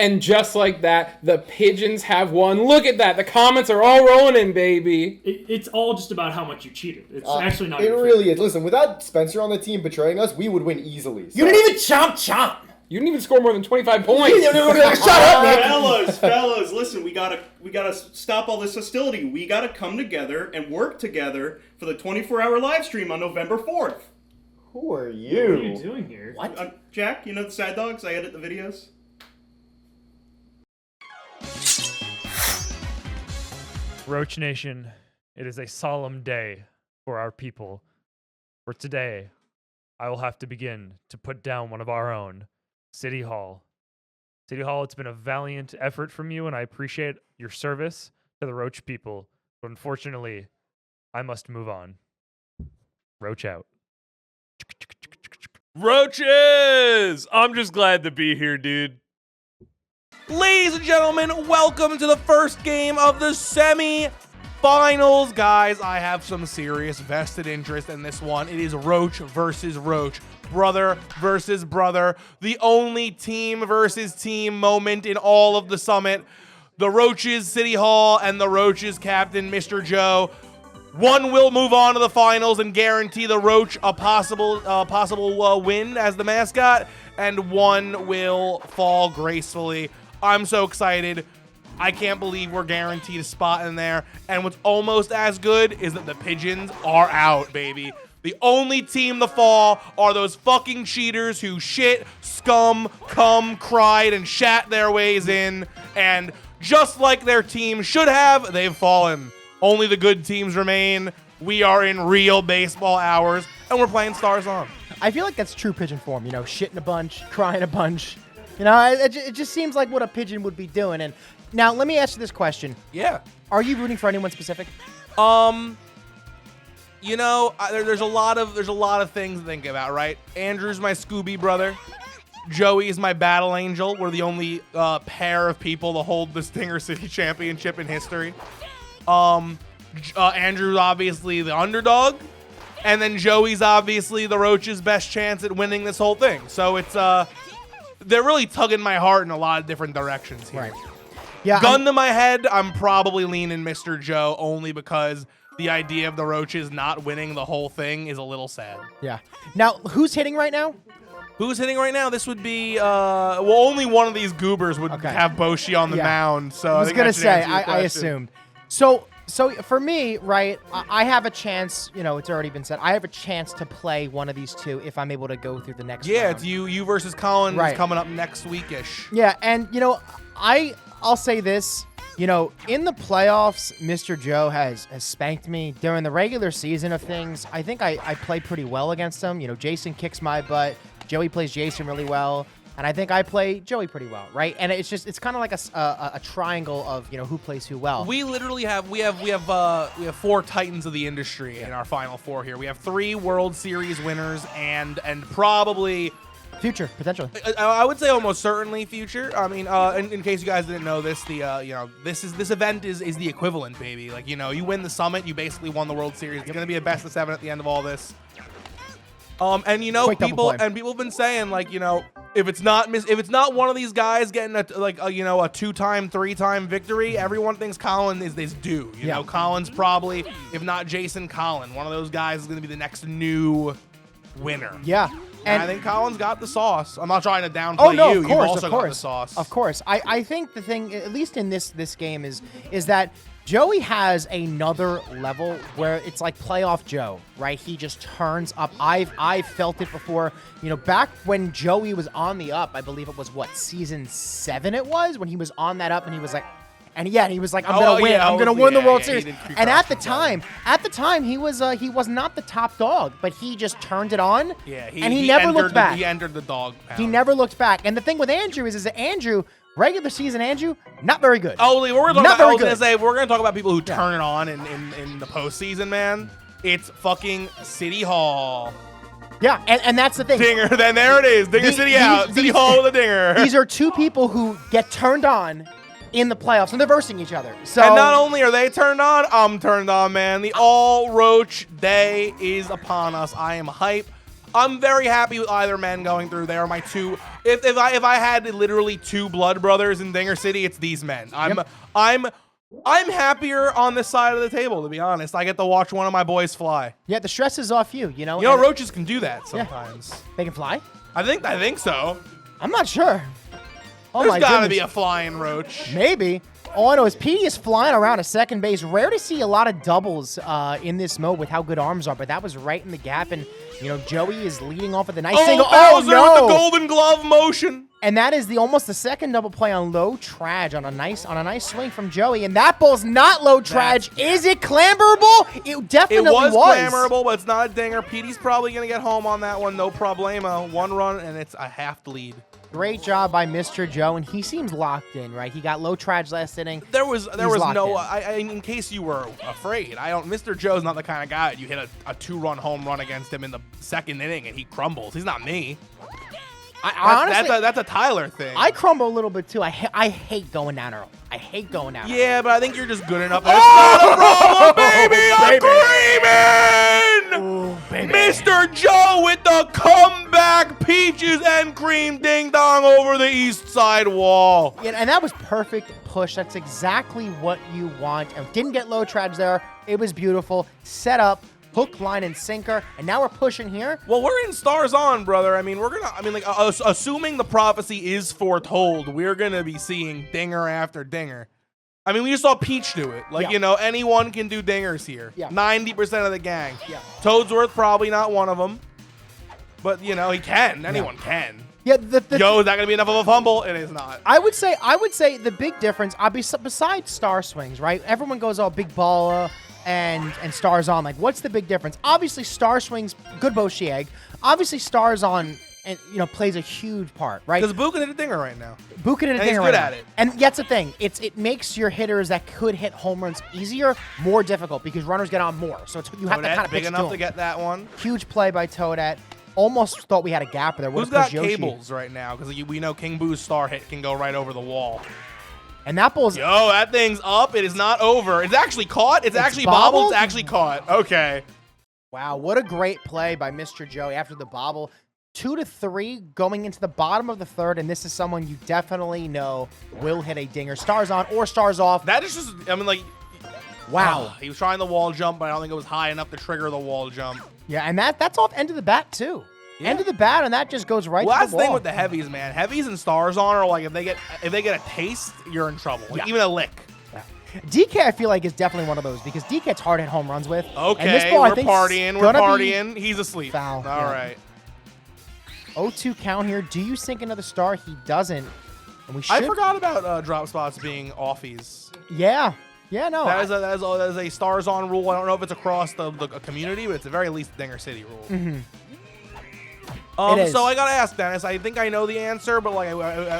And just like that, the Pigeons have won. Look at that. The comments are all rolling in, baby. It's all just about how much you cheated. It's actually not. It really is. Listen, without Spencer on the team betraying us, we would win easily. So. You didn't even chomp. You didn't even score more than 25 points. Shut up, Nick. Fellas, listen, we gotta stop all this hostility. We gotta come together and work together for the 24-hour live stream on November 4th. Who are you? What are you doing here? What? Jack, you know the Sad Dogs? I edit the videos. Roach Nation, it is a solemn day for our people. For today, I will have to begin to put down one of our own, City Hall. City Hall, it's been a valiant effort from you, and I appreciate your service to the Roach people. But unfortunately, I must move on. Roach out. Roaches! I'm just glad to be here, dude. Ladies and gentlemen, welcome to the first game of the semi-finals. Guys, I have some serious vested interest in this one. It is Roach versus Roach. Brother versus brother. The only team versus team moment in all of the summit. The Roaches City Hall and the Roaches captain, Mr. Joe. One will move on to the finals and guarantee the Roach a possible win as the mascot, and one will fall gracefully. I'm so excited. I can't believe we're guaranteed a spot in there. And what's almost as good is that the Pigeons are out, baby. The only team to fall are those fucking cheaters who shit, scum, cum, cried, and shat their ways in. And just like their team should have, they've fallen. Only the good teams remain. We are in real baseball hours, and we're playing Stars On. I feel like that's true pigeon form, you know, shitting a bunch, crying a bunch. You know, it just seems like what a pigeon would be doing. And now, let me ask you this question. Yeah. Are you rooting for anyone specific? You know, there's a lot of things to think about, right? Andrew's my Scooby brother. Joey is my battle angel. We're the only pair of people to hold the Stinger City Championship in history. Andrew's obviously the underdog, and then Joey's obviously the Roach's best chance at winning this whole thing. So it's they're really tugging my heart in a lot of different directions here. Right. Yeah. Gun to my head, I'm probably leaning Mr. Joe only because the idea of the Roaches not winning the whole thing is a little sad. Yeah. Now, who's hitting right now? Who's hitting right now? This would be, well, only one of these goobers would have Boshi on the mound. So I was going to say, I assumed. So for me, right, I have a chance, you know, it's already been said, I have a chance to play one of these two if I'm able to go through the next round. Yeah, it's you versus Colin coming up next weekish. Yeah, and, you know, I'll say this. You know, in the playoffs, Mr. Joe has spanked me. During the regular season of things, I think I play pretty well against him. You know, Jason kicks my butt. Joey plays Jason really well. And I think I play Joey pretty well, right? And it's kind of like a triangle of, you know, who plays who well. We literally have we have four titans of the industry in our final four here. We have 3 World Series winners and probably future potentially. I would say almost certainly future. I mean, in case you guys didn't know this, you know, this event is the equivalent, baby. Like, you know, you win the summit, you basically won the World Series. It's gonna be a best of 7 at the end of all this. And you know, people have been saying, like, you know, if it's not one of these guys getting a 2-time, 3-time victory, everyone thinks Colin is due. You know, Colin's probably, if not Jason, Colin, one of those guys is going to be the next new winner. Yeah. And I think Colin's got the sauce. I'm not trying to downplay you. Of course, You've also got the sauce. Of course. I think the thing, at least in this game, is that Joey has another level where it's like playoff Joe, right? He just turns up. I've felt it before. You know, back when Joey was on the up, I believe it was season 7 it was, when he was on that up and he was like, I'm gonna win. I'm gonna win the World Series. And at the time, he was not the top dog, but he just turned it on. Yeah, and he never looked back. He entered the dog pound. He never looked back. And the thing with Andrew is that Andrew, regular season Andrew, not very good. Oh, we're gonna talk about people who turn it on in the postseason, man. It's fucking City Hall. Yeah, and that's the thing. Dinger, then there it is. Dinger City out. City Hall with a dinger. These are two people who get turned on in the playoffs, and they're versing each other. So, and not only are they turned on, I'm turned on, man. The all-Roach day is upon us. I am hype. I'm very happy with either men going through. They are my two. If I had literally two blood brothers in Dinger City, it's these men. I'm happier on this side of the table, to be honest. I get to watch one of my boys fly. Yeah, the stress is off you, you know? You know, roaches can do that sometimes. They can fly? I think so. I'm not sure. Oh There's my gotta goodness. be a flying roach. Maybe. All I know is Petey is flying around a second base. Rare to see a lot of doubles in this mode with how good arms are, but that was right in the gap, and, you know, Joey is leading off with a nice single. Oh, no! With the golden glove motion. And that is almost the second double play on low traj on a nice swing from Joey, and that ball's not low traj. Is it clamberable? It definitely was. It was clamberable, but it's not a dinger. Petey's probably gonna get home on that one, no problemo. One run, and it's a half lead. Great job by Mr. Joe, and he seems locked in, right? He got low traj last inning. There was no. In case you were afraid, Mr. Joe's not the kind of guy that you hit a 2-run home run against him in the second inning and he crumbles. He's not me. Honestly, that's a Tyler thing. I crumble a little bit too. I hate going down early. I hate going down. Yeah, but I think you're just good enough. It's not a problem, baby. I'm creaming. Ooh, baby. Mr. Joe with the comeback peaches and cream ding dong over the east side wall. Yeah, and that was perfect push. That's exactly what you want. And didn't get low traj there. It was beautiful. Set up. Hook, line, and sinker, and now we're pushing here. Well, we're in stars on, brother. I mean, assuming the prophecy is foretold, we're gonna be seeing dinger after dinger. I mean, we just saw Peach do it. Like, Yeah. you know, anyone can do dingers here. Yeah. 90% of the gang. Yeah. Toadsworth probably not one of them, but you know he can. Anyone can. Yeah, Yo, is that gonna be enough of a fumble? It is not. I would say the big difference, besides star swings, right? Everyone goes, oh, big baller and stars on. Like, what's the big difference? Obviously, star swings, good Boshieg. Obviously, stars on, and you know, plays a huge part, right? Because Buka did a dinger right now. Buka did a And dinger he's right good now. at it. And that's the thing. It makes your hitters that could hit home runs easier, more difficult because runners get on more. So you have to Toadette, kind of big pitch enough to them. get that one. Huge play by Toadette. Almost thought we had a gap there. Who's Would've got pushed Yoshi. cables right now? Because we know King Boo's star hit can go right over the wall. And that ball's Yo, that thing's up. It is not over. It's actually caught. It's actually bobbled. bobbled? It's actually caught. Okay. wow, what a great play by Mr. Joey after the bobble. 2-3 going into the bottom of the third, and this is someone you definitely know will hit a dinger. Stars on or stars off. That is just, I mean, like, Wow. he was trying the wall jump, but I don't think it was high enough to trigger the wall jump. Yeah, and that's off end of the bat too. Yeah. End of the bat, and that just goes right Well, to that's the the thing wall. with the heavies, man. Heavies and stars on are like if they get a taste, you're in trouble. Like, Yeah. even a lick. DK, I feel like, is definitely one of those because DK's hard hit home runs with. Okay, and this ball, I we're think, partying. We're partying. He's asleep. Foul, All yeah. right. 0-2 count here. Do you sink another star? He doesn't. And we should. I forgot about drop spots being offies. Yeah. Yeah, no. That is a stars on rule. I don't know if it's across the community, but it's at very least Dinger City rule. Mm-hmm. It is. So I gotta ask Dennis. I think I know the answer, but like, it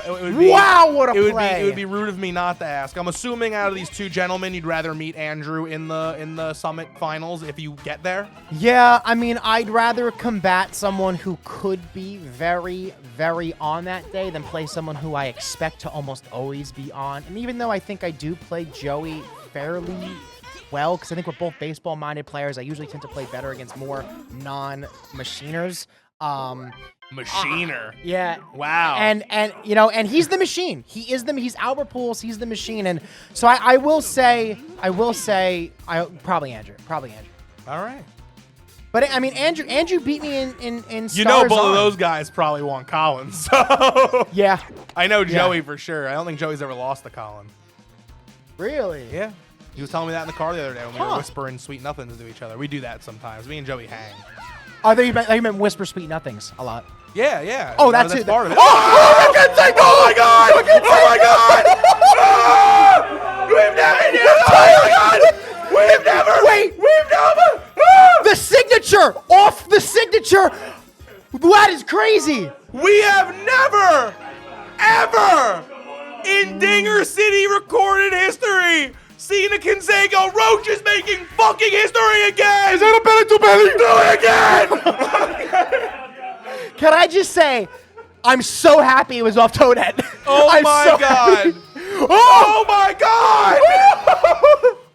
would be Wow, what a it would play. be it would be rude of me not to ask. I'm assuming out of these two gentlemen, you'd rather meet Andrew in the Summit Finals if you get there. Yeah, I mean, I'd rather combat someone who could be very, very on that day than play someone who I expect to almost always be on. And even though I think I do play Joey fairly well, because I think we're both baseball-minded players, I usually tend to play better against more non-machiners. Machiner. Yeah. Wow. And you know, and he's the machine. He's Albert Pujols. He's the machine. And so I will say, probably Andrew. All right. But I mean, Andrew beat me in stars You know, both on. of those guys probably want Collins. So Yeah. I know Yeah. Joey for sure. I don't think Joey's ever lost to Colin. Really? Yeah. He was telling me that in the car the other day when we were Huh. whispering sweet nothings to each other. We do that sometimes. Me and Joey hang. Oh, you meant whisper sweet nothings a lot. Yeah, yeah. Oh, that's it. part of it. Oh, Oh my god! Oh my god! Ah! We've never. Wait. We've never. Ah! The signature off the signature. That is crazy. We have never, ever, in Dinger City recorded history, seen a Canseco Roaches making fucking history again. Is that a belly to belly? Do it again. Can I just say, I'm so happy it was off Toadette. Oh I'm my so god. happy. Oh my god.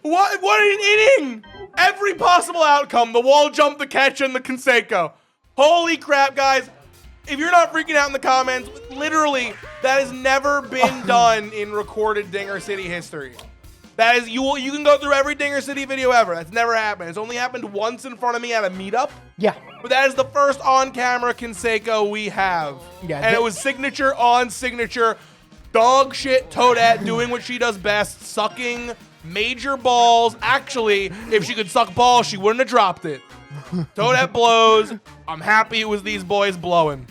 What an inning. Every possible outcome. The wall jump, the catch, and the Canseco. Holy crap, guys. If you're not freaking out in the comments, literally, that has never been done in recorded Dinger City history. That is, you can go through every Dinger City video ever. That's never happened. It's only happened once in front of me at a meetup. Yeah. But that is the first on-camera Conseco we have. Yeah, and it was signature on signature. Dog shit Toadette doing what she does best, sucking major balls. Actually, if she could suck balls, she wouldn't have dropped it. Toadette blows. I'm happy it was these boys blowing.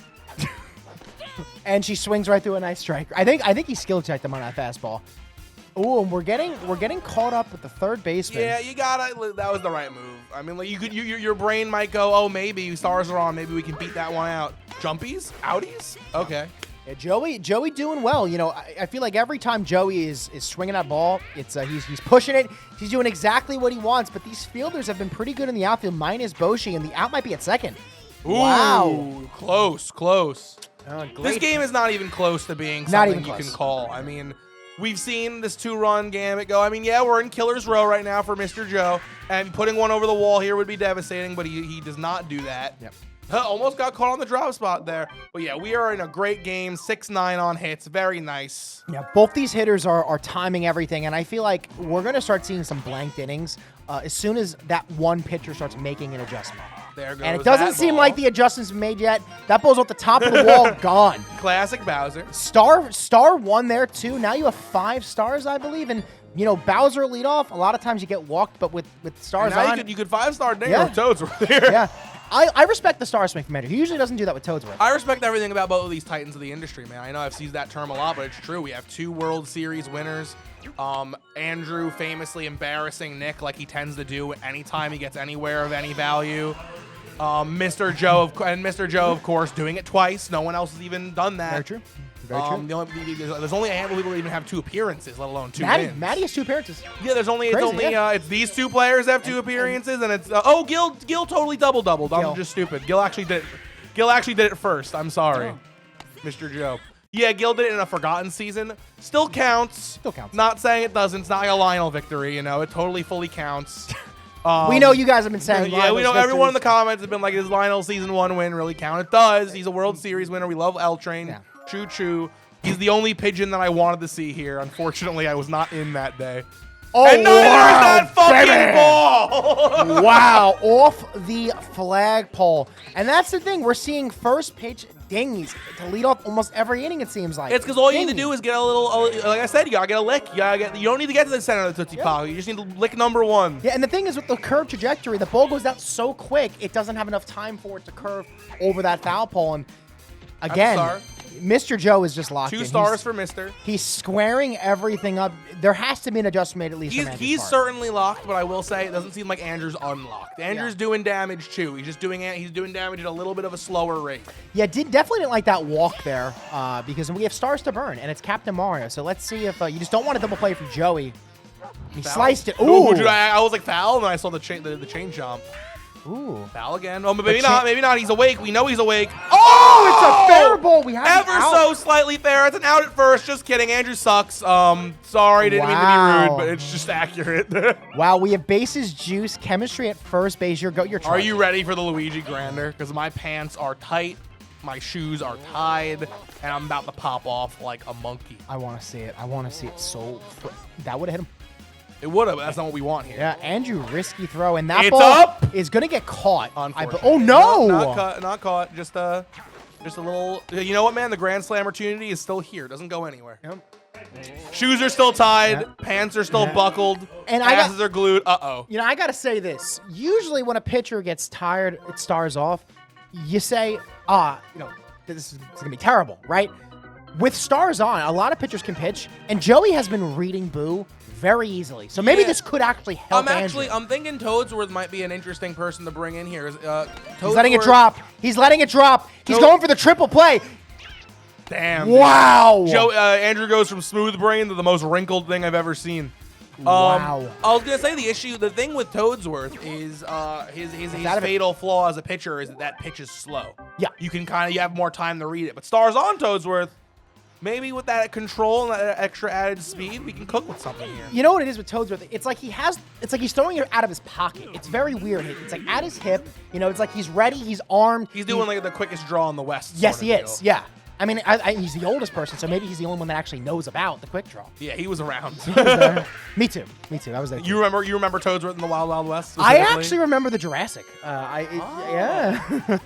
And she swings right through a nice strike. I think he skill checked him on that fastball. Ooh, and we're getting caught up with the third baseman. Yeah, you gotta. That was the right move. I mean, like your brain might go, oh, maybe stars are on. Maybe we can beat that one out. Jumpies, outies. Okay. Yeah, Joey doing well. You know, I feel like every time Joey is swinging that ball, it's he's pushing it. He's doing exactly what he wants. But these fielders have been pretty good in the outfield, minus Boshi, and the out might be at second. Ooh, wow. Close. Great. This game is not even close to being Not something even you close. can call. I mean, we've seen this 2-run gamut go. I mean, yeah, we're in killer's row right now for Mr. Joe, and putting one over the wall here would be devastating, but he does not do that. Yep. Almost got caught on the drop spot there. But yeah, we are in a great game. 6-9 on hits. Very nice. Yeah, both these hitters are timing everything, and I feel like we're going to start seeing some blanked innings as soon as that one pitcher starts making an adjustment. There goes And it doesn't that seem ball. like the adjustment's been made yet. That ball's off the top of the wall, gone. Classic Bowser. Star one there, too. Now you have 5 stars, I believe, and, you know, Bowser lead off. A lot of times you get walked, but with stars Now on. you could 5-star Dinger Yeah. if Toads were there. Yeah. I respect the star swing commander. He usually doesn't do that with Toadsworth. I respect everything about both of these titans of the industry, man. I know I've used that term a lot, but it's true. We have 2 World Series winners. Andrew famously embarrassing Nick like he tends to do anytime he gets anywhere of any value. Mr. Joe, of course, doing it twice. No one else has even done that. Very true. Very true. There's only a handful of people that even have 2 appearances, let alone 2 Maddie wins. has 2 appearances. Yeah, it's these 2 players have 2 appearances, and it's Gil totally doubled. Gil. I'm just stupid. Gil actually did it first. I'm sorry, Mr. Joe. Yeah, Gil did it in a forgotten season. Still counts. Still counts. Not saying it doesn't. It's not like a Lionel victory. You know, it totally fully counts. We know you guys have been saying Yeah, we know Lionel's everyone in the victories. comments has been like, does Lionel's season 1 win really count? It does. He's a World Series winner. We love L Train. Yeah. Choo choo. He's the only pigeon that I wanted to see here. Unfortunately, I was not in that day. Oh, And neither wow, is that fucking baby. ball. Wow, off the flagpole. And that's the thing. We're seeing first pitch dings to lead off almost every inning, it seems like. It's because all you need to Ding. do is get a little, like I said, you gotta get a lick. You don't need to get to the center of the Tootsie Pop. You just need to lick number 1. Yeah, and the thing is with the curve trajectory, the ball goes out so quick, it doesn't have enough time for it to curve over that foul pole. And again, star. Mr. Joe is just locked in. 2 stars for Mister. He's squaring everything up. There has to be an adjustment made at least from Andrew's He's part. certainly locked, but I will say it doesn't seem like Andrew's unlocked. Andrew's doing damage too. He's doing damage at a little bit of a slower rate. Yeah, definitely didn't like that walk there because we have stars to burn, and it's Captain Mario. So let's see if you just don't want to double play from Joey. He Foul. sliced it. Ooh, Ooh. dude, I was like foul, and then I saw the chain jump. Ooh. Foul again. Oh, but maybe not. Maybe not. He's awake. We know he's awake. Oh, it's a fair ball. We have Ever an out. so slightly fair. It's an out at first. Just kidding. Andrew sucks. Sorry, didn't mean to be Wow. rude, but it's just accurate. Wow, we have bases, juice, chemistry at first base. Your Are you ready for the Luigi Grander? Because my pants are tight, my shoes are tied, and I'm about to pop off like a monkey. I want to see it. I want to see it that would have hit him. It would have, but that's not what we want here. Yeah, Andrew, risky throw, and that It's ball up! is going to get caught. Unfortunately. Oh, no! Not caught. Just a little. You know what, man? The Grand Slam opportunity is still here. Doesn't go anywhere. Yep. Shoes are still tied. Yeah. Pants are still buckled. And asses are glued. Uh-oh. You know, I got to say this. Usually when a pitcher gets tired, it stars off, you say, this is going to be terrible, right? With stars on, a lot of pitchers can pitch, and Joey has been reading Boo very easily. So maybe Yeah. this could actually help Andrew. I'm thinking Toadsworth might be an interesting person to bring in here. He's letting it drop. He's letting it drop. He's going for the triple play. Damn. Wow. Andrew goes from smooth brain to the most wrinkled thing I've ever seen. Wow. I was gonna say the thing with Toadsworth is his fatal flaw as a pitcher is that pitch is slow. Yeah. You have more time to read it. But stars on Toadsworth, maybe with that control and that extra added speed, we can cook with something here. You know what it is with Toadsworth? It's like he's throwing it out of his pocket. It's very weird. It's like at his hip. You know, it's like he's ready. He's armed. He's doing like the quickest draw in the West. Yes, sort he of is. deal. Yeah. I mean, he's the oldest person, so maybe he's the only one that actually knows about the quick draw. Yeah, he was around. Me too. I was there. You remember Toadsworth in the Wild Wild West? I specifically? actually remember the Jurassic. Yeah.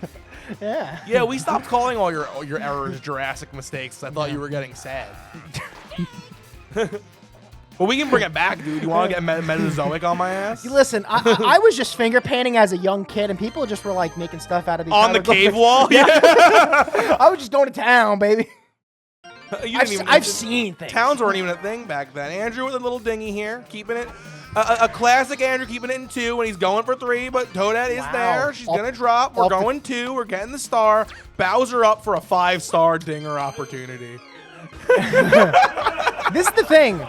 Yeah. Yeah, we stopped calling all your errors Jurassic mistakes. I thought you were getting sad. Well, we can bring it back, dude. You want to get Mesozoic on my ass? Listen, I was just finger painting as a young kid, and people just were like making stuff out of these On the cave wall? Yeah. I was just going to town, baby. I've seen things. Towns weren't even a thing back then. Andrew with a little dinghy here, keeping it. A classic Andrew keeping it in 2 when he's going for 3, but Toadette is there. She's going to drop. We're going 2. We're getting the star. Bowser up for a 5-star dinger opportunity. This is the thing.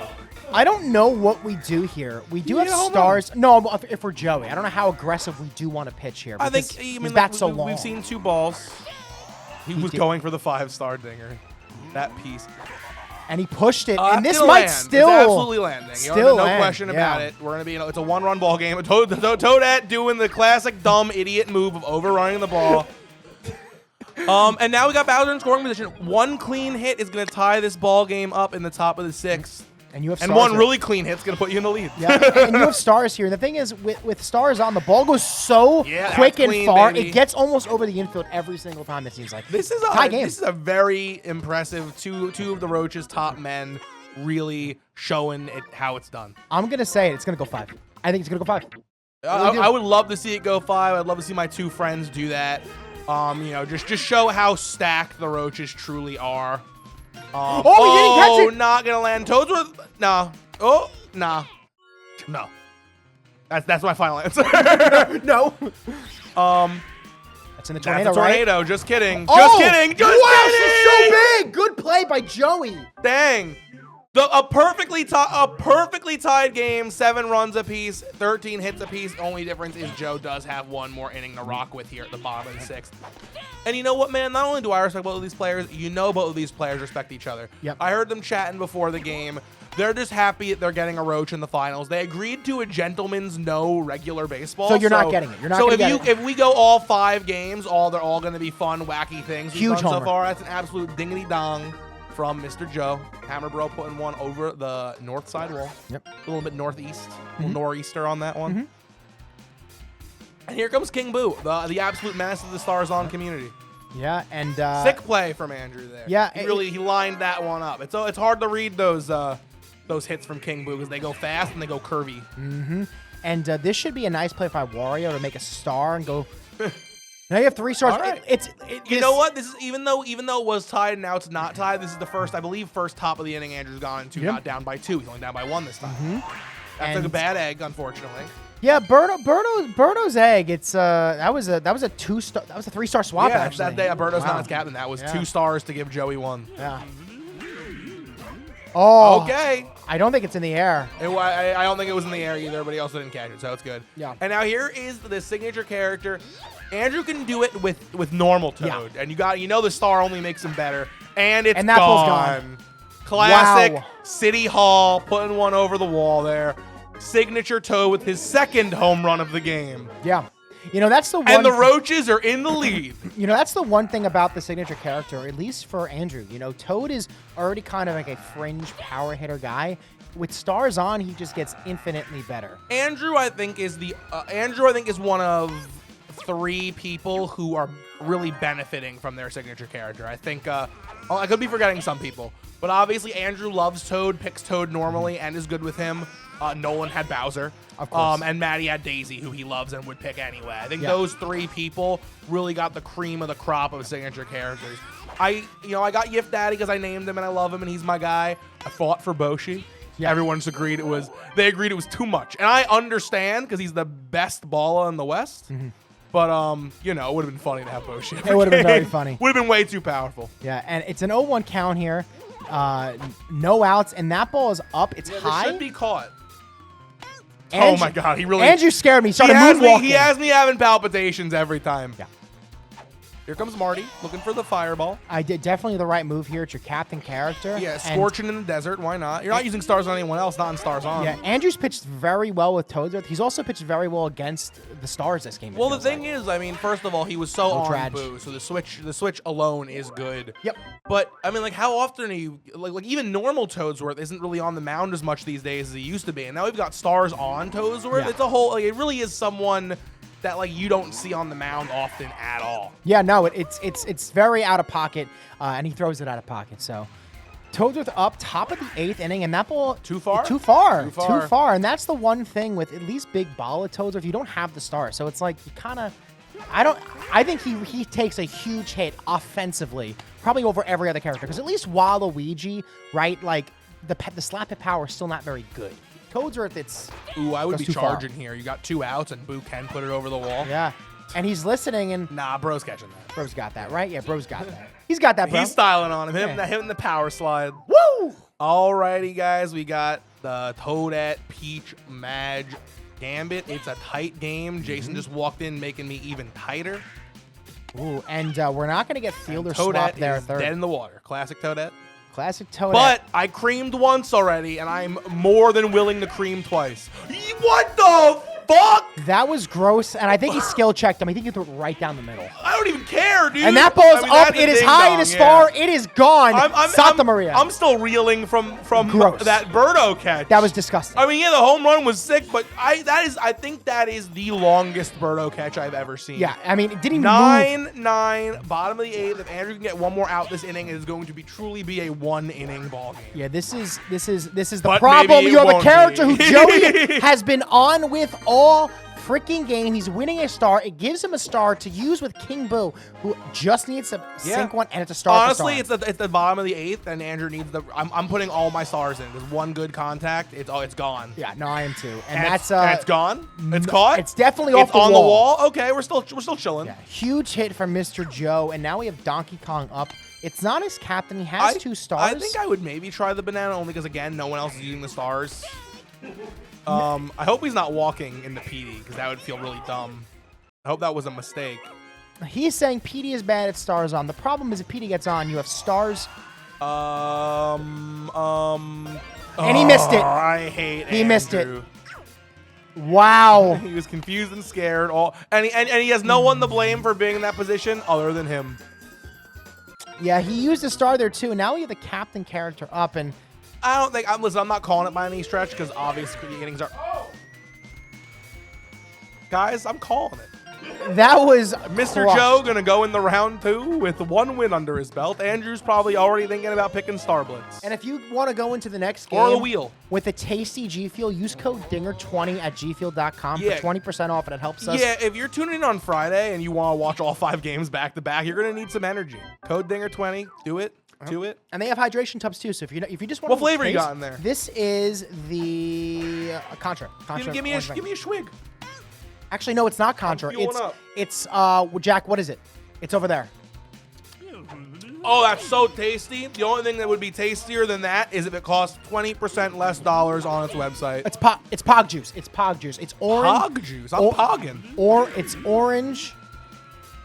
I don't know what we do here. We do have stars. No, if we're Joey. I don't know how aggressive we do want to pitch here. I think he's bat so long. We've seen 2 balls. He was going for the 5-star dinger. That piece. And he pushed it, and this might land. still It's absolutely landing. Still no land. question about it. We're gonna be, it's a 1-run ball game. Toadette doing the classic dumb idiot move of overrunning the ball. And now we got Bowser in scoring position. 1 clean hit is gonna tie this ball game up in the top of the 6th. And you have 1 really clean hit's gonna put you in the lead. Yeah, and you have stars here. And the thing is, with stars on, the ball goes so quick and clean, far. baby. It gets almost over the infield every single time. It seems like This is a very impressive two of the Roach's top men really showing it how it's done. I'm gonna say it. It's gonna go 5. I think it's gonna go 5. I would love to see it go 5. I'd love to see my 2 friends do that. You know, just show how stacked the Roaches truly are. He didn't catch it. Not gonna land. Toadsworth, no. Oh, nah. No. That's my final answer. No. That's in the tornado, That's a tornado. right? Just kidding. Oh! Just kidding. Just Wow, kidding. she's so big. Good play by Joey. Dang. A perfectly tied game, 7 runs apiece, 13 hits apiece. Only difference is Joe does have 1 more inning to rock with here at the bottom of the 6th. And you know what, man? Not only do I respect both of these players, you know both of these players respect each other. Yep. I heard them chatting before the game. They're just happy that they're getting a Roach in the finals. They agreed to a gentleman's no regular baseball. So you're not getting it. You're not gonna get it. If we go all 5 games, they're all going to be fun, wacky things we've Huge done so homer. far. That's an absolute dingity dong from Mr. Joe. Hammer Bro putting 1 over the north side wall. Yep. A little bit northeast, a little nor'easter on that one. And here comes King Boo, the absolute menace of the Stars On community. Yeah, and Sick play from Andrew there. Yeah, he lined that one up. It's hard to read those hits from King Boo because they go fast and they go curvy. And this should be a nice play by Wario to make a star and go. Now you have 3 stars. All right. You know what? This is even though it was tied, now it's not tied. This is the first top of the inning Andrew's gone into, not down by 2. He's only down by 1 this time. That's like a bad egg, unfortunately. Yeah, Berto's egg. It's that was a 2-star. That was a 3-star swap. Yeah, actually. that day Berto's not his captain. That was 2 stars to give Joey 1. Yeah. Oh. Okay. I don't think it's in the air. I don't think it was in the air either, but he also didn't catch it, so it's good. Yeah. And now here is the signature character. Andrew can do it with normal Toad, and you know the star only makes him better, and it's that ball's gone. Classic Wow. City Hall putting 1 over the wall there. Signature Toad with his 2nd home run of the game. Yeah. You know, that's the one. And the Roaches are in the lead. You know, that's the one thing about the signature character, at least for Andrew. You know, Toad is already kind of like a fringe power hitter guy. With stars on, he just gets infinitely better. Andrew, I think, is one of 3 people who are really benefiting from their signature character. I think I could be forgetting some people, but obviously Andrew loves Toad, picks Toad normally, and is good with him. Nolan had Bowser, of course. And Maddie had Daisy, who he loves and would pick anyway. I think those 3 people really got the cream of the crop of signature characters. I got Yif Daddy because I named him and I love him and he's my guy. I fought for Boshi. Yeah. Everyone's agreed they agreed it was too much, and I understand because he's the best baller in the West. But it would have been funny to have Boshi. It would have been very funny. Would have been way too powerful. Yeah, and it's an 0-1 count here. No outs, and that ball is up. It's high. Should be caught. Andrew, oh my God, he really. Andrew scared me. He started moonwalking. He has me having palpitations every time. Yeah. Here comes Marty, looking for the fireball. I did definitely the right move here. It's your captain character. Yeah, and- scorching in the desert. Why not? You're not using stars on anyone else, not on stars on. Yeah, Andrew's pitched very well with Toads. He's also pitched very well against the stars this game. Well, the thing is, I mean, first of all, he was so No on trage. Boo, so the switch alone is good. Yep. But I mean, like, how often are you like even normal Toadsworth isn't really on the mound as much these days as he used to be, and now we've got stars on Toadsworth. Yeah. It's a whole like it really is someone that like you don't see on the mound often at all. Yeah, no, it's very out of pocket, and he throws it out of pocket. So Toadsworth up top of the 8th inning, and that ball Too far? too far, Too far. too far. And that's the one thing with at least Big Ball at Toadsworth, you don't have the star, so it's like you kind of. I think he takes a huge hit offensively, probably over every other character, because at least Waluigi, right? Like the slap hit power is still not very good. Toadsworth, it's Ooh, I would goes be too far. charging here. You got 2 outs, and Boo can put it over the wall. Yeah, and he's listening, and Nah, bro's catching that. Bro's got that, right? Yeah, Bro's got that. He's got that, bro. He's styling on him. Yeah. Hitting the power slide. Woo! Alrighty, guys, we got the Toadette Peach Madge Gambit. It's a tight game. Jason just walked in, making me even tighter. Ooh, and we're not going to get fielder Toadette swap there. is Third. dead in the water. Classic Toadette. Classic Toadette. But I creamed once already, and I'm more than willing to cream twice. What the fuck? that was gross, and I think he skill checked him. I think he threw it right down the middle. I don't even care, dude. And that ball's I mean, up. that's a It is ding high. dong, It is yeah. far. It is gone. Santa Maria. I'm still reeling from Gross. that Birdo catch. That was disgusting. I mean, yeah, the home run was sick, but I think that is the longest Birdo catch I've ever seen. Yeah, I mean, it didn't even move. 9-9, bottom of the 8th. If Andrew can get one more out this inning, it is going to be truly be a 1-inning ball game. Yeah, this is the But problem. maybe it You're the won't character be. who Joey has been on with all freaking game. He's winning a star. It gives him a star to use with King Boo, who just needs to sink one, and it's a star. Honestly, it's the bottom of the 8th, and Andrew needs the. I'm putting all my stars in. There's one good contact. It's gone. Yeah, no, I am too. And And that's it's gone. It's caught. It's definitely It's off the on wall. the wall. Okay, we're still chilling. Yeah, huge hit from Mr. Joe, and now we have Donkey Kong up. It's not his captain. He has 2 stars. I think I would maybe try the banana only because again, no one else is using the stars. I hope he's not walking in the PD because that would feel really dumb. I hope that was a mistake. He's saying PD is bad at stars on. The problem is if PD gets on, you have stars. And he missed it. I hate. He missed it. Andrew. Wow. He was confused and scared. And he has no one to blame for being in that position other than him. Yeah, he used a star there too. Now we have the captain character up, and I don't think I'm not calling it by any stretch because obviously the innings are. Guys, I'm calling it. that was Mr. crushed. Joe gonna go in the round 2 with 1 win under his belt. Andrew's probably already thinking about picking Star Blitz. And if you want to go into the next game Or the wheel. with a tasty G Fuel, use code DINGER20 at gfuel.com Yeah. for 20% off, and it helps us. Yeah, if you're tuning in on Friday and you want to watch all 5 games back to back, you're gonna need some energy. Code Dinger20. Do it. Do it. And they have hydration tubs too. So if you just want What flavor you got in there? This is the Contra. Give me a swig. Actually, no, it's not Contra. fueling up. It's Jack. What is it? It's over there. Oh, that's so tasty. The only thing that would be tastier than that is if it costs 20% less dollars on its website. It's Pog juice. It's Pog juice. It's orange. Pog juice. I'm Or- pogging. It's orange.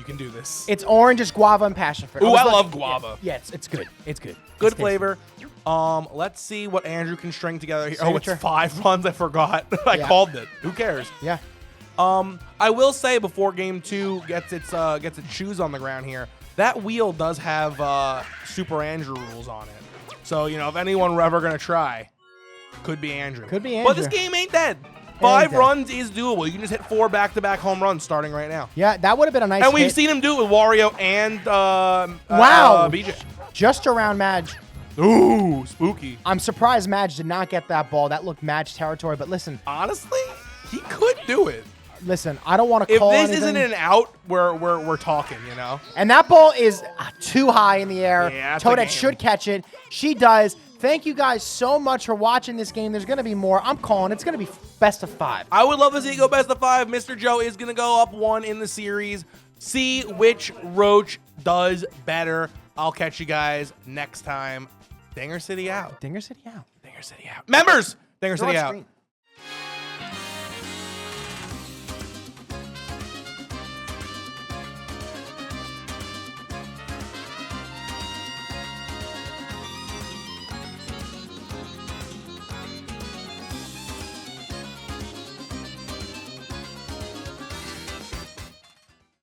You can do this. It's orange. It's guava and passion fruit. Ooh, was I looking- love guava. Yeah, it's good. It's good. Good It's tasty. flavor. Let's see what Andrew can string together here. Signature. Oh, it's 5 runs. I forgot. I Yeah. called it. Who cares? Yeah. I will say before game 2 gets its shoes on the ground here, that wheel does have Super Andrew rules on it. So, you know, if anyone were ever gonna try, could be Andrew. Could be But this Andrew. game ain't dead. 5 dead. runs is doable. You can just hit 4 back-to-back home runs starting right now. Yeah, that would have been a nice And we've hit. seen him do it with Wario and Wow. BJ. Just around Madge. Ooh, spooky. I'm surprised Madge did not get that ball. That looked Madge territory. But listen, Honestly, he could do it. I don't want to If call this anything. isn't an out, we're talking, you know? And that ball is too high in the air. Yeah, that's a Toadette game. should catch it. She does. Thank you guys so much for watching this game. There's going to be more. I'm calling. It's going to be best of 5. I would love to see it go best of 5. Mr. Joe is going to go up 1 in the series. See which Roach does better. I'll catch you guys next time. Dinger City out. Dinger City out. Dinger City out. Members! Dinger They're City on out. screen.